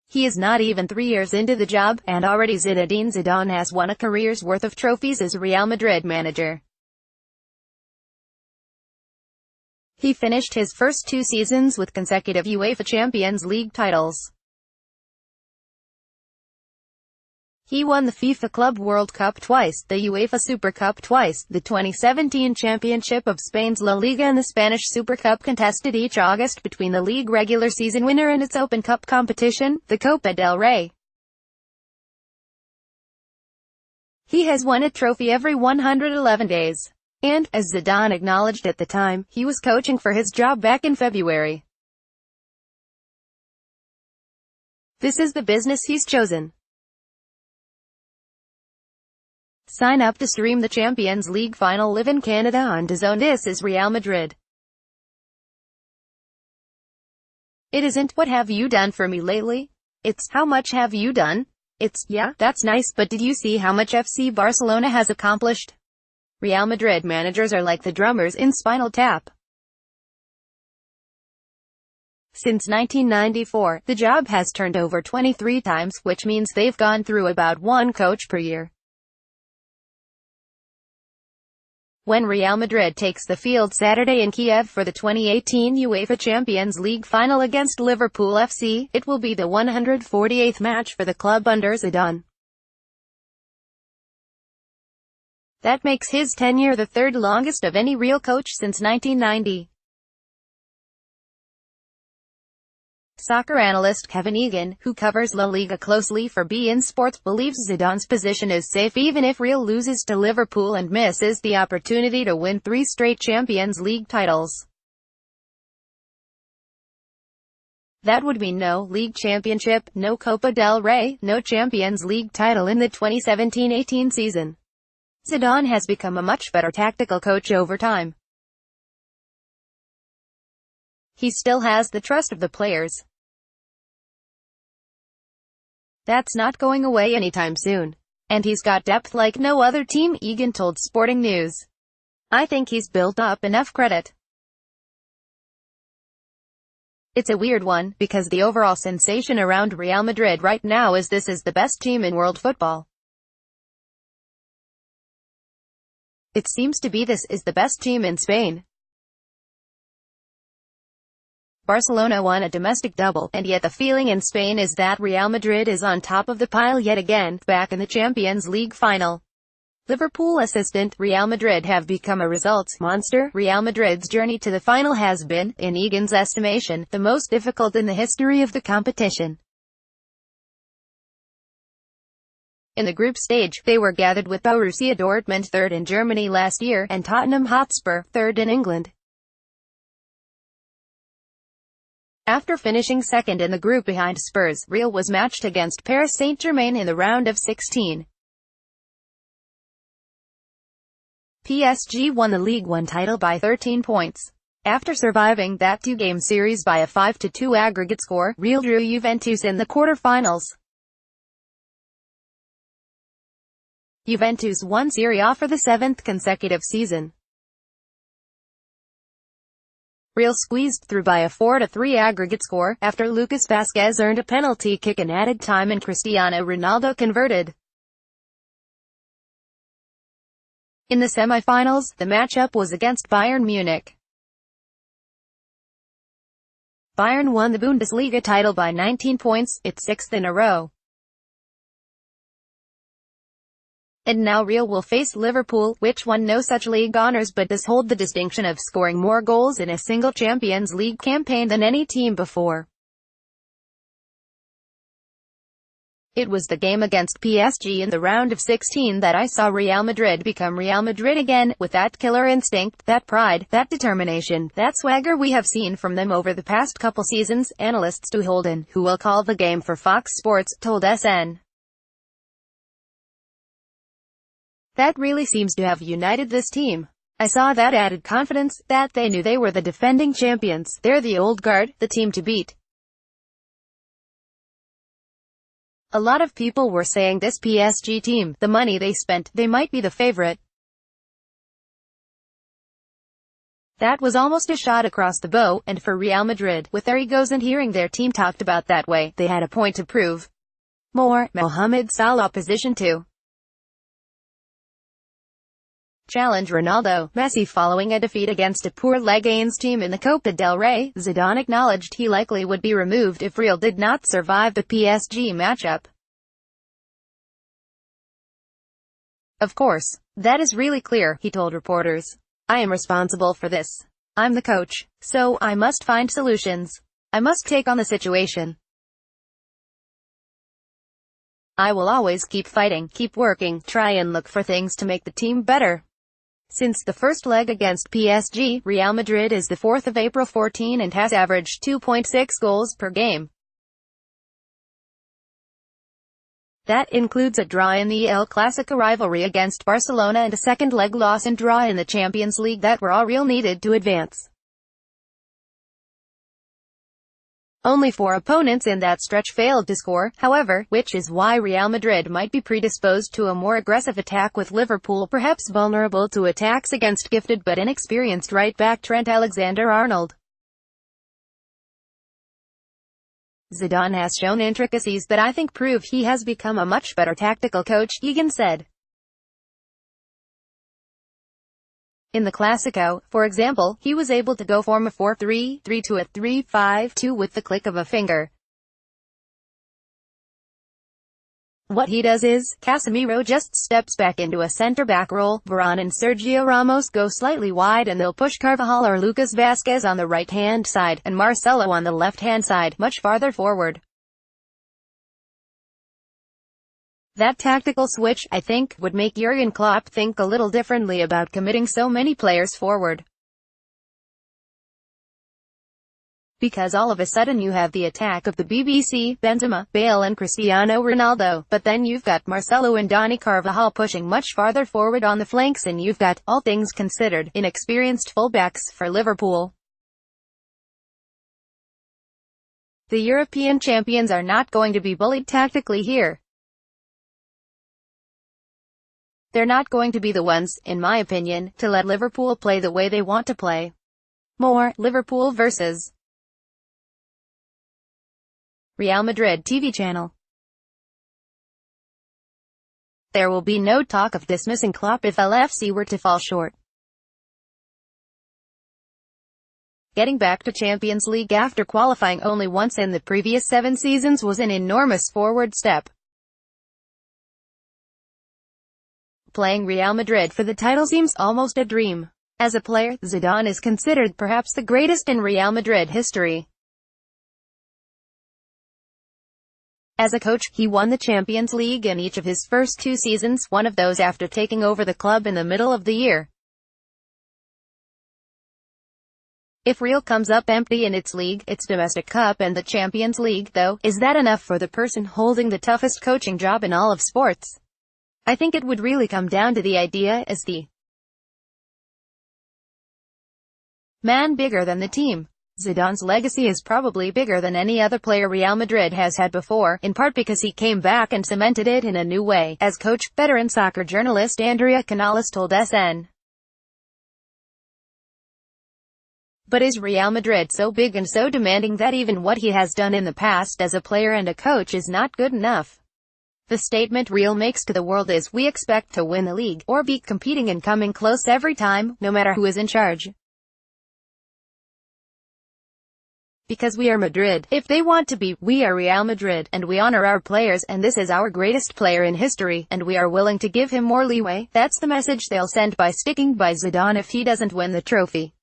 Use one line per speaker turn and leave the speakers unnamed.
He is not even 3 years into the job, and already Zinedine Zidane has won a career's worth of trophies as Real Madrid manager. He finished his first 2 seasons with consecutive UEFA Champions League titles. He won the FIFA Club World Cup twice, the UEFA Super Cup twice, the 2017 Championship of Spain's La Liga and the Spanish Super Cup contested each August between the league regular season winner and its Open Cup competition, the Copa del Rey. He has won a trophy every 111 days. And, as Zidane acknowledged at the time, he was coaching for his job back in February. This is the business he's chosen. Sign up to stream the Champions League final live in Canada on DAZN. This is Real Madrid. It isn't, what have you done for me lately? It's, how much have you done? It's, yeah, that's nice, but did you see how much FC Barcelona has accomplished? Real Madrid managers are like the drummers in Spinal Tap. Since 1994, the job has turned over 23 times, which means they've gone through about one coach per year. When Real Madrid takes the field Saturday in Kiev for the 2018 UEFA Champions League final against Liverpool FC, it will be the 148th match for the club under Zidane. That makes his tenure the third longest of any real coach since 1990. Soccer analyst Kevin Egan, who covers La Liga closely for beIN Sports, believes Zidane's position is safe even if Real loses to Liverpool and misses the opportunity to win 3 straight Champions League titles. That would mean no league championship, no Copa del Rey, no Champions League title in the 2017-18 season. Zidane has become a much better tactical coach over time. He still has the trust of the players. That's not going away anytime soon. And he's got depth like no other team, Egan told Sporting News. I think he's built up enough credit. It's a weird one, because the overall sensation around Real Madrid right now is this is the best team in world football. It seems to be this is the best team in Spain. Barcelona won a domestic double, and yet the feeling in Spain is that Real Madrid is on top of the pile yet again, back in the Champions League final. Liverpool assistant, Real Madrid have become a results monster. Real Madrid's journey to the final has been, in Egan's estimation, the most difficult in the history of the competition. In the group stage, they were gathered with Borussia Dortmund third in Germany last year, and Tottenham Hotspur third in England. After finishing second in the group behind Spurs, Real was matched against Paris Saint-Germain in the round of 16. PSG won the League One title by 13 points. After surviving that 2-game series by a 5-2 aggregate score, Real drew Juventus in the quarter-finals. Juventus won Serie A for the 7th consecutive season. Real squeezed through by a 4-3 aggregate score, after Lucas Vazquez earned a penalty kick in added time and Cristiano Ronaldo converted. In the semi-finals, the matchup was against Bayern Munich. Bayern won the Bundesliga title by 19 points, its 6th in a row. And now Real will face Liverpool, which won no such league honours but does hold the distinction of scoring more goals in a single Champions League campaign than any team before. It was the game against PSG in the round of 16 that I saw Real Madrid become Real Madrid again, with that killer instinct, that pride, that determination, that swagger we have seen from them over the past couple seasons, analyst Stu Holden, who will call the game for Fox Sports, told SN. That really seems to have united this team. I saw that added confidence, that they knew they were the defending champions, they're the old guard, the team to beat. A lot of people were saying this PSG team, the money they spent, they might be the favorite. That was almost a shot across the bow, and for Real Madrid, with their egos and hearing their team talked about that way, they had a point to prove. More, Mohamed Salah position 2. Challenge Ronaldo, Messi following a defeat against a poor Leganes team in the Copa del Rey. Zidane acknowledged he likely would be removed if Real did not survive the PSG matchup. Of course, that is really clear, he told reporters. I am responsible for this. I'm the coach, so I must find solutions. I must take on the situation. I will always keep fighting, keep working, try and look for things to make the team better. Since the first leg against PSG, Real Madrid is the 4th of April 14 and has averaged 2.6 goals per game. That includes a draw in the El Clasico rivalry against Barcelona and a second-leg loss and draw in the Champions League that were all Real needed to advance. Only 4 opponents in that stretch failed to score, however, which is why Real Madrid might be predisposed to a more aggressive attack, with Liverpool perhaps vulnerable to attacks against gifted but inexperienced right-back Trent Alexander-Arnold. Zidane has shown intricacies that I think prove he has become a much better tactical coach, Egan said. In the Clasico, for example, he was able to go from a 4-3-3 to a 3-5-2 with the click of a finger. What he does is, Casemiro just steps back into a centre-back role, Varane and Sergio Ramos go slightly wide and they'll push Carvajal or Lucas Vazquez on the right-hand side, and Marcelo on the left-hand side, much farther forward. That tactical switch, I think, would make Jurgen Klopp think a little differently about committing so many players forward. Because all of a sudden you have the attack of the BBC, Benzema, Bale and Cristiano Ronaldo, but then you've got Marcelo and Dani Carvajal pushing much farther forward on the flanks, and you've got, all things considered, inexperienced fullbacks for Liverpool. The European champions are not going to be bullied tactically here. They're not going to be the ones, in my opinion, to let Liverpool play the way they want to play. More, Liverpool vs. Real Madrid TV channel. There will be no talk of dismissing Klopp if LFC were to fall short. Getting back to Champions League after qualifying only once in the previous 7 seasons was an enormous forward step. Playing Real Madrid for the title seems almost a dream. As a player, Zidane is considered perhaps the greatest in Real Madrid history. As a coach, he won the Champions League in each of his first 2 seasons, one of those after taking over the club in the middle of the year. If Real comes up empty in its league, its domestic cup and the Champions League, though, is that enough for the person holding the toughest coaching job in all of sports? I think it would really come down to the idea, is the man bigger than the team? Zidane's legacy is probably bigger than any other player Real Madrid has had before, in part because he came back and cemented it in a new way, as coach. Veteran soccer journalist Andrea Canales told SN. But is Real Madrid so big and so demanding that even what he has done in the past as a player and a coach is not good enough? The statement Real makes to the world is, we expect to win the league, or be competing and coming close every time, no matter who is in charge. Because we are Madrid. If they want to be, we are Real Madrid, and we honor our players, and this is our greatest player in history, and we are willing to give him more leeway. That's the message they'll send by sticking by Zidane if he doesn't win the trophy.